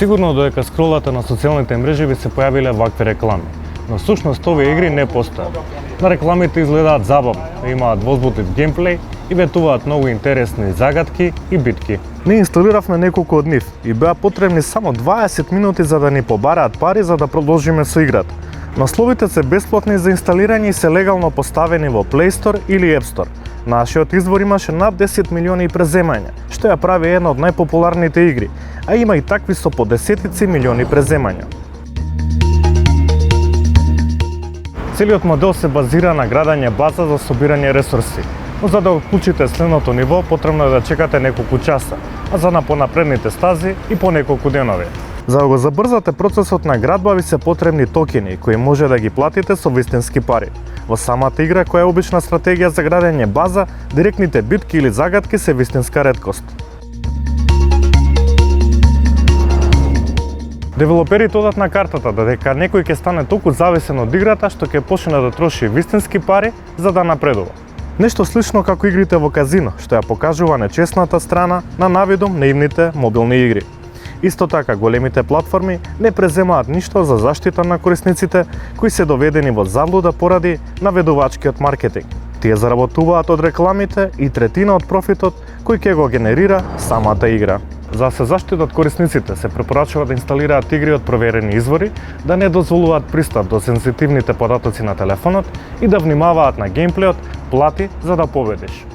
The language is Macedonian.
Сигурно додека скролате на социјалните мрежи ви се појавиле вакви реклами, но всушност овие игри не постојат. На рекламите изгледаат забавно, имаат возбудлив геймплей и ветуваат многу интересни загадки и битки. Ние инсталиравме неколку од нив и беа потребни само 20 минути за да ни побараат пари за да продолжиме со играта. Насловите се бесплатни за инсталирање и се легално поставени во Play Store или App Store. Нашиот извор имаше над 10 милиони преземања, што ја прави една од најпопуларните игри, а има и такви со по десетици милиони преземања. Целиот модел се базира на градење база за собирање ресурси, но за да вклучите следното ниво потребно е да чекате неколку часа, а за понапредните стази и по неколку денови. За да го забрзате процесот на градба ви се потребни токени, кои може да ги платите со вистински пари. Во самата игра, која е обична стратегија за градење база, директните битки или загадки се вистинска реткост. Девелоперите одат на картата дека некој ќе стане толку зависен од играта што ќе почне да троши вистински пари за да напредува. Нешто слично како игрите во казино, што ја покажува нечесната страна на навидом наивните мобилни игри. Исто така, големите платформи не преземаат ништо за заштита на корисниците кои се доведени во заблуда поради наведувачкиот маркетинг. Тие заработуваат од рекламите и третина од профитот кој ќе го генерира самата игра. За да се заштитат корисниците, се препорачува да инсталираат игри од проверени извори, да не дозволуваат пристап до сензитивните податоци на телефонот и да внимаваат на геймплеот, плати за да победиш.